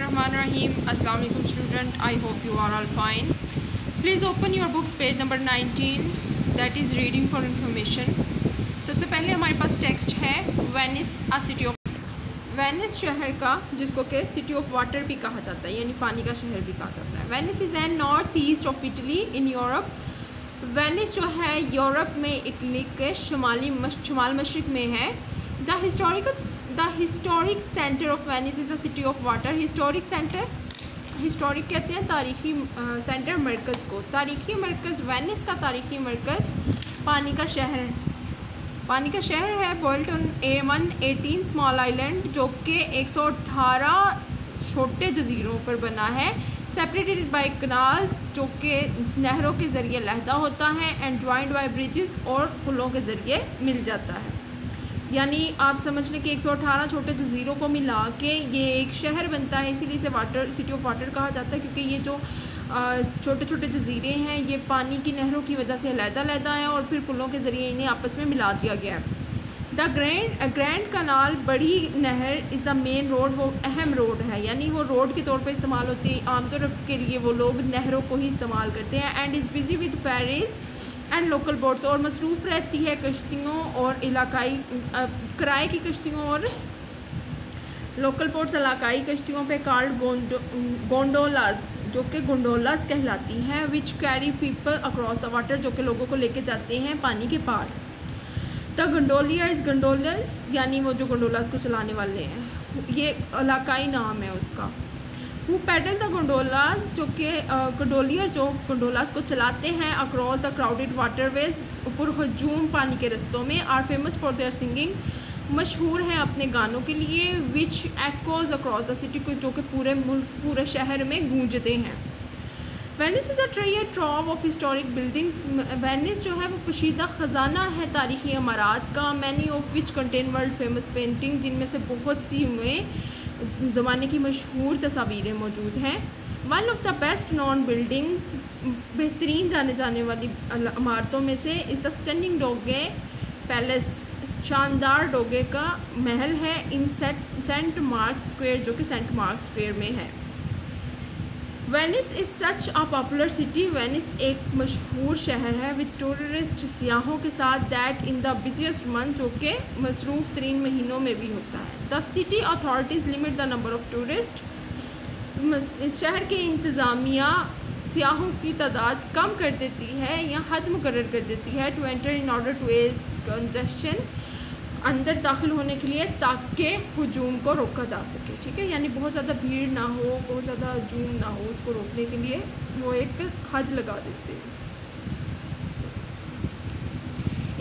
Bismillahirrahmanirrahim. Assalamu alaikum student. I hope you are all fine. Please open your books page number 19, that is reading for information. सबसे पहले हमारे पास text है Venice a city of Venice शहर का, जिसको कि city of water भी कहा जाता है, यानी पानी का शहर भी कहा जाता है। Venice is an north east of Italy in Europe. Venice जो है यूरोप में इटली के शुमाल मशरिक में है। The historic centre of Venice is a city of water. Historic centre, historic कहते हैं तारीख़ी सेंटर, मरकज़ को। तारीख़ी मरकज़, वेनिस का तारीख़ी मरकज़ पानी का शहर है। बोल्टन 118 स्मॉल आइलैंड, जो कि 118 छोटे जजीरों पर बना है। सेपरेटेड बाय कनाल्स, जो कि नहरों के ज़रिए लहदा होता है। एंड ज्वाइंड बाय ब्रिजेस, और पुलों के ज़रिए मिल जाता है। यानी आप समझ लें कि 118 छोटे जजीरों को मिला के ये एक शहर बनता है। इसीलिए इसे वाटर सिटी ऑफ वाटर कहा जाता है, क्योंकि ये जो छोटे छोटे जजीरे हैं ये पानी की नहरों की वजह से लहदा हैं और फिर पुलों के ज़रिए इन्हें आपस में मिला दिया गया है। द ग्रैंड कनाल, बड़ी नहर, इज़ द मेन रोड, वो अहम रोड है, यानी वो रोड के तौर पर इस्तेमाल होती है। आमतौर के लिए वो लोग नहरों को ही इस्तेमाल करते हैं। And is busy with ferries and local boats, और मसरूफ़ रहती है कश्तियों और इलाकाई किराए की कश्तियों और लोकल बोट्स इलाकाई कश्तियों पे कार्ड गोंडोलास, जो कि गोंडोलास कहलाती हैं, which carry people across the water, जो कि लोगों को लेके जाते हैं पानी के पार। द गोंडोलर्स, यानी वो जो गोंडोलास को चलाने वाले हैं, ये इलाकाई नाम है उसका। वो पैडल द गोंडोलास, जो कि गोंडोलियर जो गोंडोलास को चलाते हैं अक्रॉस द क्राउडेड वाटरवेज, ऊपर हजूम पानी के रस्तों में। Are famous for their singing, मशहूर हैं अपने गानों के लिए। Which echoes across the city, को जो कि पूरे मुल्क, पूरे शहर में गूंजते हैं। Venice is a treasure trove of historic buildings. Venice जो है वो पोशीदा ख़जाना है तारीख़ी इमारात का। Many of which contain world famous painting, जिनमें से बहुत सी में ज़माने की मशहूर तस्वीरें मौजूद हैं। One of the best non buildings, बेहतरीन जाने वाली इमारतों में से इज़ द स्टनिंग डोगे पैलेस, शानदार डोगे का महल है। इन सेंट मार्क्स स्क्वायर, जो कि सेंट मार्क्स स्क्वायर में है। Venice is such a popular city. Venice एक मशहूर शहर है विद टूरिस्ट, सियाहों के साथ। That in the busiest month, जो कि मसरूफ़ तरीन महीनों में भी होता है। The city authorities limit the number of tourist. इस शहर के इंतज़ामिया सियाहों की तादाद कम कर देती है या हद मुकर्रर कर देती है। To enter in order to ease congestion, अंदर दाखिल होने के लिए, ताकि हजूम को रोका जा सके। ठीक है, यानी बहुत ज़्यादा भीड़ ना हो, बहुत ज़्यादा हजूम ना हो, उसको रोकने के लिए वो एक हद लगा देते हैं।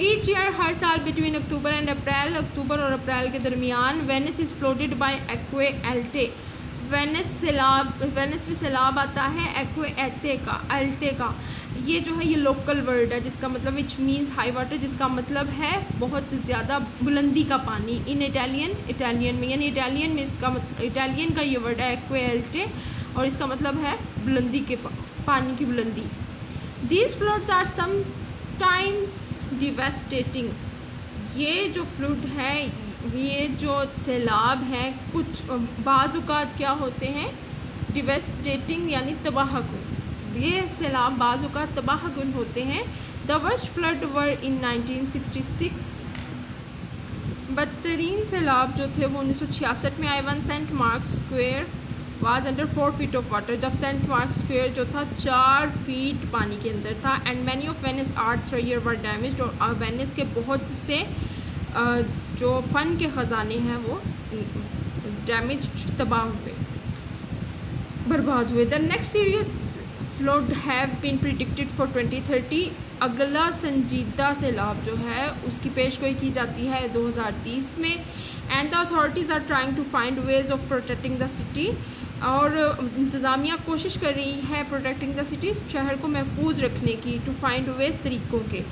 ईच ईयर, हर साल, बिटवीन अक्टूबर एंड अप्रैल, अक्टूबर और अप्रैल के दरमियान, वेनिस इज़ फ्लोडेड बाय एक्वे एल्टे। वेनिस में सैलाब आता है एक्वे एल्टे का। ये जो है ये लोकल वर्ड है, जिसका मतलब विच मीन्स हाई वाटर, जिसका मतलब है बहुत ज़्यादा बुलंदी का पानी। इन इटालियन में, यानी इटालियन में इसका इटालियन का ये वर्ड है एक्वे एल्टे, और इसका मतलब है बुलंदी के पानी की बुलंदी। These floods are sometimes devastating. ये जो फ्लड है, ये जो सैलाब हैं, कुछ बाज़-औक़ात क्या होते हैं, डिवेस्टेटिंग, यानी तबाहकुन। ये सैलाब बाज़-औक़ात तबाहकुन होते हैं। The worst flood were in 1966। बदतरीन सैलाब जो थे वो 1966 में आए। One Saint Mark's Square was under 4 feet of water, जब सेंट मार्क्स स्क्वायर जो था 4 फीट पानी के अंदर था। And many of Venice art treasure were damaged, और वेनिस के बहुत से जो फ़न के ख़जाने हैं वो डैमेज, तबाह हुए, बर्बाद हुए। The next serious flood have been predicted for 2030। अगला संजीदा सैलाब जो है उसकी पेशगोई की जाती है 2030 में। And the authorities are trying to find ways of protecting the city, और इंतज़ामिया कोशिश कर रही है प्रोटेक्टिंग द सिटी, शहर को महफूज रखने की। टू फाइंड वेज, तरीक़ों के,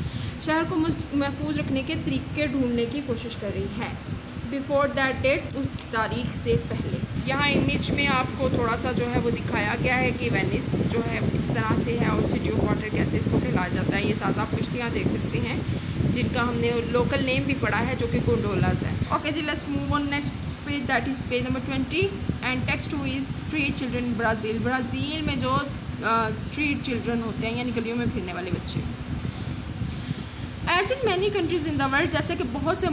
शहर को महफूज रखने के तरीके ढूंढने की कोशिश कर रही है। बिफोर दैट डेट, उस तारीख से पहले। यहाँ इमेज में आपको थोड़ा सा जो है वो दिखाया गया है कि वेनिस जो है किस तरह से है और सिटी ऑफ वाटर कैसे इसको कहलाया जाता है। ये 7 कश्तियाँ देख सकते हैं जिनका हमने लोकल नेम भी पढ़ा है जो कि गोंडोलाज है। Okay ji, let's move on next page, that is page number 20 and text two is street children Brazil. Brazil में जो स्ट्रीट चिल्ड्रन होते हैं यानी गलियों में फिरने वाले बच्चे। As in many countries in the world, जैसे कि बहुत से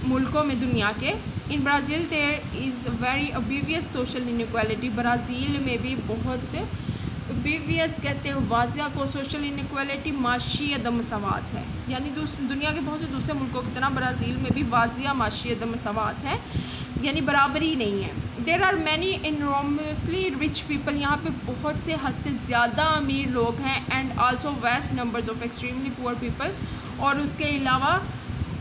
मुल्कों में दुनिया के, in Brazil there is very obvious social inequality. Brazil में भी बहुत ऑब्वियस कहते हैं वाज़िया को सोशल इनइक्वालिटी, माशी अदम मसावात है। यानी दुनिया के बहुत से दूसरे मुल्कों की तरह ब्राज़ील में भी वाज़िया माशी अदम मसावात है, यानी बराबरी नहीं है। There are many enormously rich people, यहाँ पे बहुत से हद से ज़्यादा अमीर लोग हैं, and also vast numbers of extremely poor people, और उसके अलावा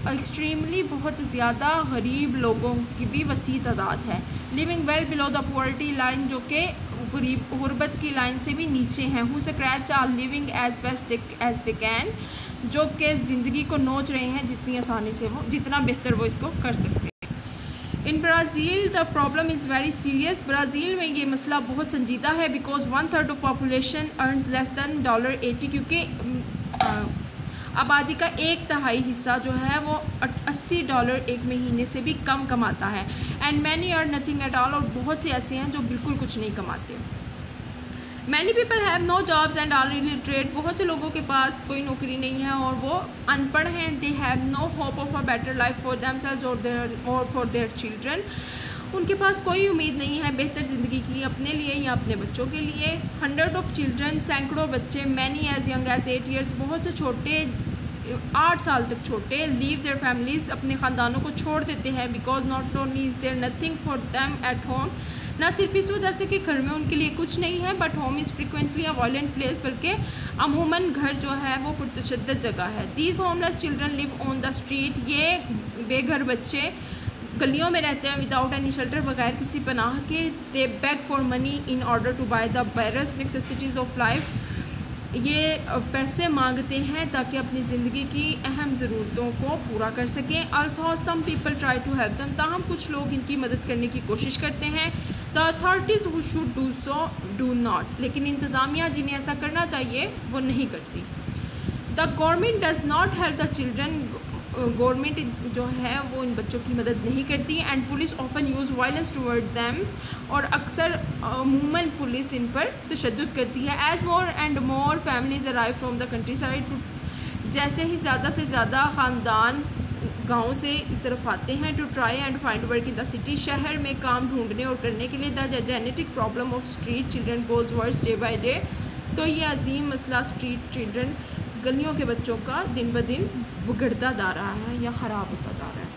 एक्सट्रीमली बहुत ज़्यादा गरीब लोगों की भी वसी तादाद है। Living well below the poverty line, जो कि गुर्बत की लाइन से भी नीचे हैं। Who scratch are living as best as they can, जो कि ज़िंदगी को नोच रहे हैं जितनी आसानी से वो, जितना बेहतर वो इसको कर सकते हैं। इन Brazil the problem is very serious. Brazil में ये मसला बहुत संजीदा है, because 1/3 of population earns less than $80, क्योंकि आबादी का 1/3 हिस्सा जो है वो $80 एक महीने से भी कम कमाता है। And many earn nothing at all, और बहुत से ऐसे हैं जो बिल्कुल कुछ नहीं कमाते। Many people have no jobs and are illiterate, बहुत से लोगों के पास कोई नौकरी नहीं है और वो अनपढ़ हैं। They have no hope of a better life for themselves और फॉर देयर चिल्ड्रन, उनके पास कोई उम्मीद नहीं है बेहतर ज़िंदगी की अपने लिए या अपने बच्चों के लिए। 100 ऑफ चिल्ड्रन, सैकड़ों बच्चे, many as young as 8 years, बहुत से छोटे 8 साल तक छोटे, लीव देयर फैमिलीज़, अपने ख़ानदानों को छोड़ देते हैं। Because not only is there nothing for them at home, ना सिर्फ इस वजह से कि घर में उनके लिए कुछ नहीं है, but home is frequently a violent place, बल्कि अमूमन घर जो है वो पुरतशद्दद जगह है। These homeless children live on the street, ये बेघर बच्चे गलियों में रहते हैं विदाउट एनी शेल्टर, बगैर किसी पनाह के। They beg for money in order to buy the barest necessities of life, ये पैसे मांगते हैं ताकि अपनी ज़िंदगी की अहम ज़रूरतों को पूरा कर सकें। Although some people try to help them, ताहम कुछ लोग इनकी मदद करने की कोशिश करते हैं। The authorities who should do so do not, लेकिन इंतज़ामिया जिन्हें ऐसा करना चाहिए वो नहीं करती। The government does not help the children, government जो है वो इन बच्चों की मदद नहीं करती। And police often use violence toward them, और अक्सर अमूमन पुलिस इन पर तशद्दुद करती है। As more and more families arrive from the countryside, जैसे ही ज़्यादा से ज़्यादा ख़ानदान गाँव से इस तरफ आते हैं, to try and find work in the city, शहर में काम ढूंढने और करने के लिए। The genetic problem of street children goes worse day by day, तो ये अजीम मसला स्ट्रीट चिल्ड्रन, गलियों के बच्चों का दिन ब दिन बिगड़ता जा रहा है या ख़राब होता जा रहा है।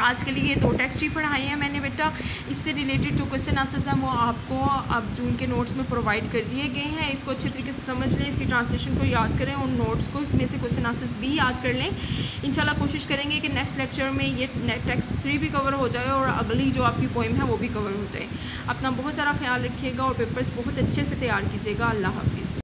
आज के लिए ये 2 टेक्स्ट ही पढ़ाई हैं मैंने बेटा, इससे रिलेटेड जो क्वेश्चन आंसर्स हैं वो आपको अब जून के नोट्स में प्रोवाइड कर दिए गए हैं। इसको अच्छे तरीके से समझ लें, इसकी ट्रांसलेशन को याद करें, उन नोट्स को में से क्वेश्चन आंसर्स भी याद कर लें। इंशाल्लाह कोशिश करेंगे कि नेक्स्ट लेक्चर में ये टेक्स्ट 3 भी कवर हो जाए और अगली जो आपकी पोइम है वो भी कवर हो जाए। अपना बहुत सारा ख्याल रखिएगा और पेपर्स बहुत अच्छे से तैयार कीजिएगा। अल्लाह हाफिज़।